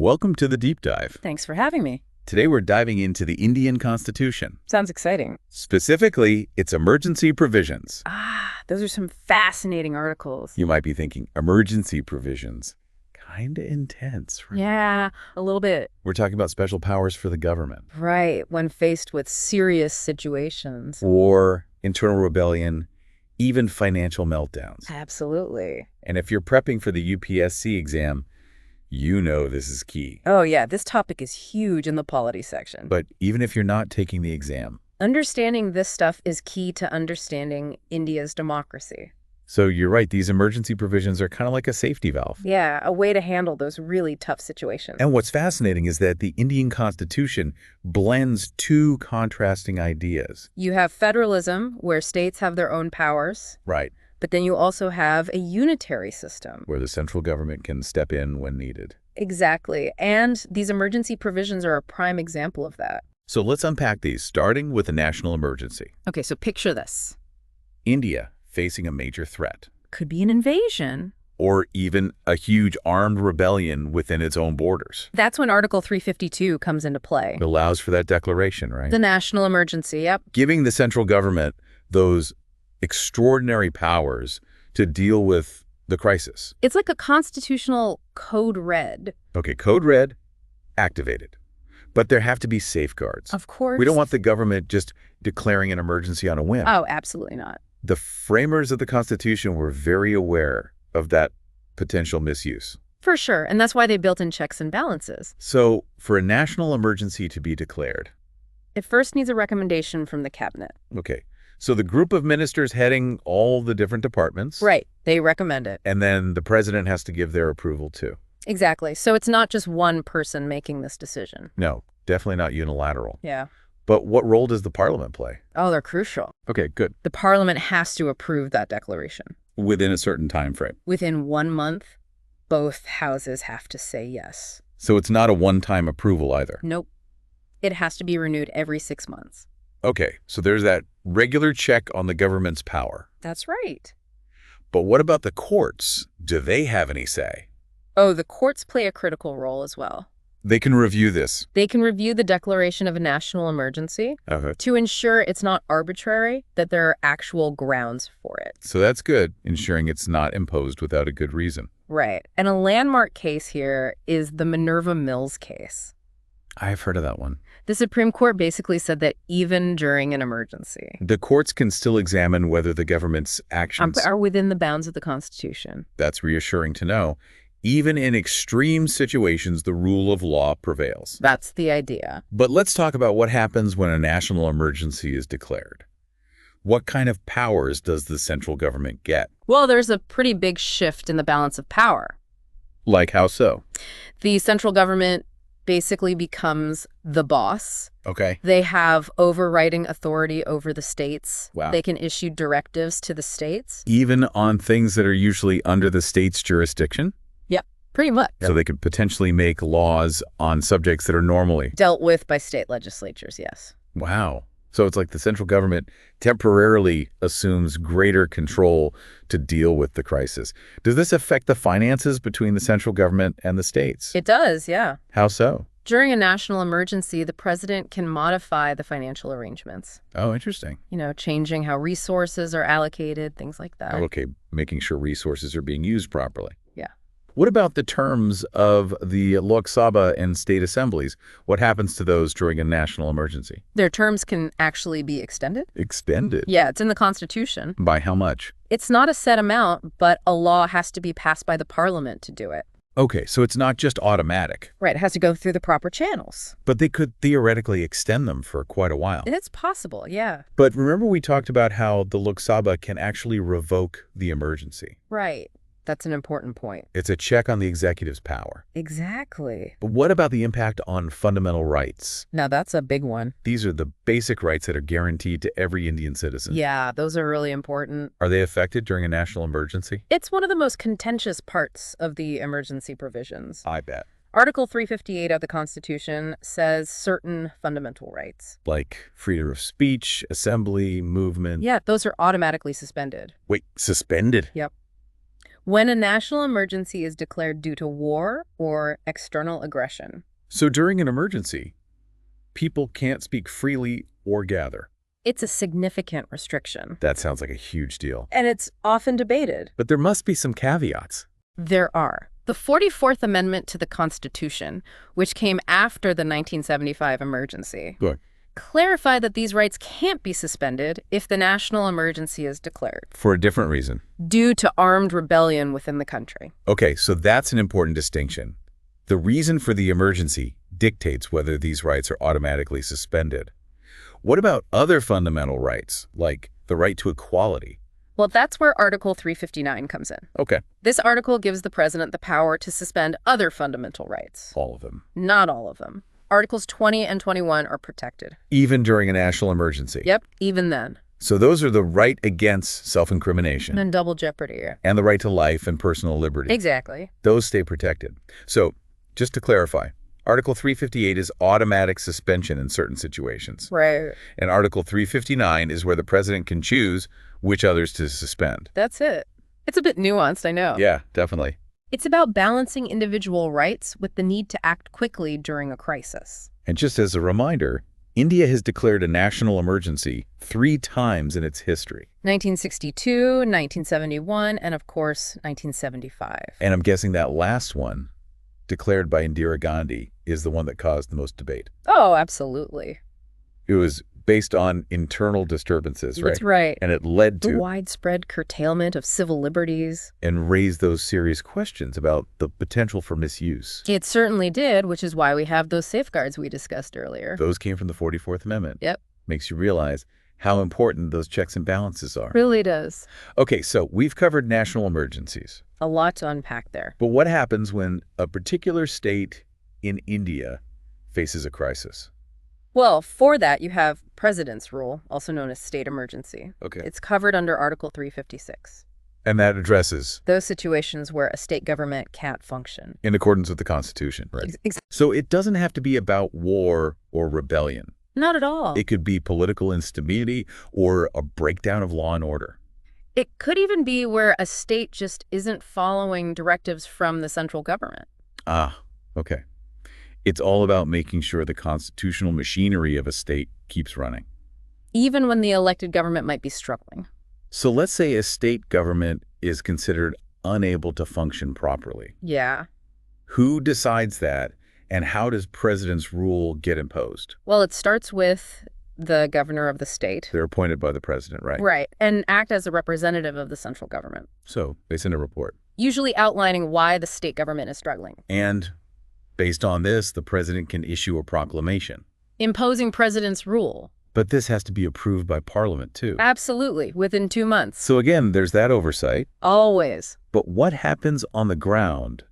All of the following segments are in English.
Welcome to the Deep Dive. Thanks for having me. Today we're diving into the Indian Constitution. Sounds exciting. Specifically, its emergency provisions. Those are some fascinating articles. You might be thinking, emergency provisions. Kinda intense, right? Yeah, a little bit. We're talking about special powers for the government. Right, when faced with serious situations. War, internal rebellion, even financial meltdowns. Absolutely. And if you're prepping for the UPSC exam, you know this is key. Oh yeah, this topic is huge in the polity section. But even if you're not taking the exam, understanding this stuff is key to understanding India's democracy. so you're right, these emergency provisions are kind of like a safety valve. Yeah, a way to handle those really tough situations. And what's fascinating is that the Indian Constitution blends two contrasting ideas. You have federalism, where states have their own powers. Right. But then you also have a unitary system. Where the central government can step in when needed. Exactly. And these emergency provisions are a prime example of that. So let's unpack these, starting with a national emergency. Okay, so picture this. India facing a major threat. Could be an invasion. Or even a huge armed rebellion within its own borders. That's when Article 352 comes into play. It allows for that declaration, right? The national emergency, yep. Giving the central government those extraordinary powers to deal with the crisis. It's like a constitutional code red. Okay, code red, activated. But there have to be safeguards. Of course. We don't want the government just declaring an emergency on a whim. Oh, absolutely not. The framers of the Constitution were very aware of that potential misuse. For sure, and that's why they built in checks and balances. So, for a national emergency to be declared, It first needs a recommendation from the cabinet. okay, so the group of ministers heading all the different departments. Right, they recommend it. And then the president has to give their approval too. Exactly, so it's not just one person making this decision. No, definitely not unilateral. Yeah. But what role does the parliament play? Oh, they're crucial. Okay, good. The parliament has to approve that declaration. Within a certain time frame. Within 1 month, both houses have to say yes. So it's not a one-time approval either. Nope. It has to be renewed every 6 months. Okay, so there's that regular check on the government's power. That's right. But what about the courts? Do they have any say? Oh, the courts play a critical role as well. They can review this. They can review the declaration of a national emergency Okay. to ensure it's not arbitrary, that there are actual grounds for it. So that's good, ensuring it's not imposed without a good reason. Right. And a landmark case here is the Minerva Mills case. I've heard of that one. The Supreme Court basically said that even during an emergency, The courts can still examine whether the government's actions are within the bounds of the Constitution. That's reassuring to know. Even in extreme situations, the rule of law prevails. That's the idea. But let's talk about what happens when a national emergency is declared. What kind of powers does the central government get? Well, there's a pretty big shift in the balance of power. Like how so? The central government basically becomes the boss. Okay. They have overriding authority over the states. Wow. They can issue directives to the states. Even on things that are usually under the state's jurisdiction? Yep, pretty much. So they could potentially make laws on subjects that are normally. Dealt with by state legislatures, yes. Wow. So it's like the central government temporarily assumes greater control to deal with the crisis. Does this affect the finances between the central government and the states? It does, yeah. How so? During a national emergency, the president can modify the financial arrangements. Oh, interesting. You know, changing how resources are allocated, things like that. Okay, making sure resources are being used properly. Yeah. What about the terms of the Lok Sabha and state assemblies? What happens to those during a national emergency? Their terms can actually be extended. Extended? Yeah, it's in the Constitution. By how much? It's not a set amount, but a law has to be passed by the parliament to do it. Okay, so it's not just automatic. Right, it has to go through the proper channels. But they could theoretically extend them for quite a while. It's possible, yeah. But remember we talked about how the Lok Sabha can actually revoke the emergency. Right. That's an important point. It's a check on the executive's power. Exactly. But what about the impact on fundamental rights? Now, that's a big one. These are the basic rights that are guaranteed to every Indian citizen. Yeah, those are really important. Are they affected during a national emergency? It's one of the most contentious parts of the emergency provisions. I bet. Article 358 of the Constitution says certain fundamental rights. Like freedom of speech, assembly, movement. Yeah, those are automatically suspended. Wait, suspended? Yep. When a national emergency is declared due to war or external aggression. So during an emergency, people can't speak freely or gather. It's a significant restriction. That sounds like a huge deal. And it's often debated. But there must be some caveats. There are. The 44th Amendment to the Constitution, which came after the 1975 emergency, Good. clarified that these rights can't be suspended if the national emergency is declared For a different reason. due to armed rebellion within the country. Okay, so that's an important distinction. The reason for the emergency dictates whether these rights are automatically suspended. What about other fundamental rights, like the right to equality? Well, that's where Article 359 comes in. Okay. This article gives the president the power to suspend other fundamental rights. All of them. Not all of them. Articles 20 and 21 are protected. Even during a national emergency. Yep, even then. So those are the right against self-incrimination And double jeopardy. and the right to life and personal liberty. Exactly. Those stay protected. So, just to clarify, Article 358 is automatic suspension in certain situations. Right. And Article 359 is where the president can choose which others to suspend. That's it. It's a bit nuanced, I know. Yeah, definitely. It's about balancing individual rights with the need to act quickly during a crisis. And just as a reminder, India has declared a national emergency 3 times in its history. 1962, 1971, and of course, 1975. And I'm guessing that last one, declared by Indira Gandhi, is the one that caused the most debate. Oh, absolutely. It was based on internal disturbances, right? That's right. And it led The to widespread curtailment of civil liberties. and raised those serious questions about the potential for misuse. It certainly did, which is why we have those safeguards we discussed earlier. Those came from the 44th Amendment. Yep. Makes you realize how important those checks and balances are. Really does. Okay, so we've covered national emergencies. A lot to unpack there. But what happens when a particular state in India faces a crisis? Well, for that, you have President's Rule, also known as state emergency. Okay. It's covered under Article 356. And that addresses Those situations where a state government can't function. in accordance with the Constitution, right? So it doesn't have to be about war or rebellion. Not at all. It could be political instability or a breakdown of law and order. It could even be where a state just isn't following directives from the central government. Ah, okay. It's all about making sure the constitutional machinery of a state keeps running. Even when the elected government might be struggling. So let's say a state government is considered unable to function properly. Yeah. Who decides that, and how does president's rule get imposed? Well, it starts with the governor of the state. They're appointed by the president, right? Right. And act as a representative of the central government. So they send a report. Usually outlining why the state government is struggling. And based on this, the president can issue a proclamation. Imposing president's rule. But this has to be approved by Parliament, too. Absolutely. Within 2 months. So again, there's that oversight. Always. But what happens on the ground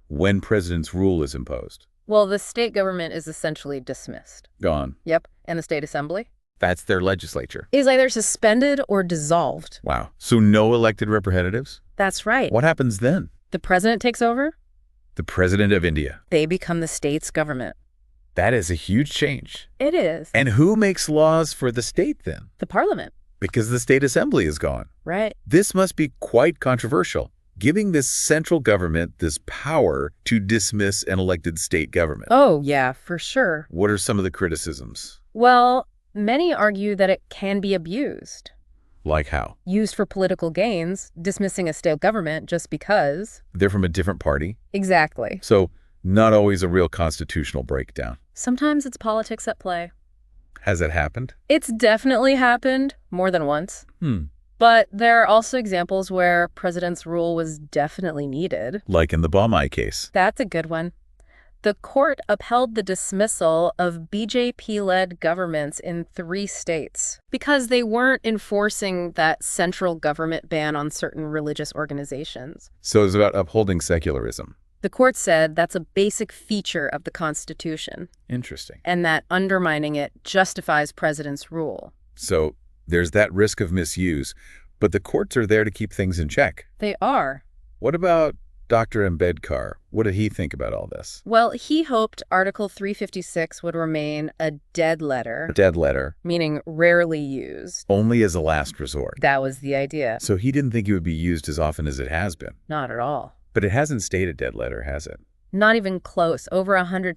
when president's rule is imposed? Well, the state government is essentially dismissed. Gone. Yep. And the state assembly That's their legislature. is either suspended or dissolved. Wow. So no elected representatives? That's right. What happens then? The president takes over. The president of India. They become the state's government. That is a huge change. It is. And who makes laws for the state then? The parliament. Because the state assembly is gone. Right. This must be quite controversial, giving this central government this power to dismiss an elected state government. Oh, yeah, for sure. What are some of the criticisms? Well, many argue that it can be abused. Like how? Used for political gains, dismissing a state government just because. They're from a different party, Exactly. so not always a real constitutional breakdown. Sometimes it's politics at play. Has that happened? It's definitely happened more than once. Hmm. But there are also examples where president's rule was definitely needed. Like in the Baumai case. That's a good one. The court upheld the dismissal of BJP-led governments in 3 states because they weren't enforcing that central government ban on certain religious organizations. So it's about upholding secularism. The court said that's a basic feature of the Constitution, Interesting. and that undermining it justifies president's rule. So there's that risk of misuse, but the courts are there to keep things in check. They are. What about Dr. Ambedkar, what did he think about all this? Well, he hoped Article 356 would remain a dead letter, A dead letter, meaning rarely used. only as a last resort. That was the idea. So he didn't think it would be used as often as it has been. Not at all. But it hasn't stayed a dead letter, has it? Not even close. Over 100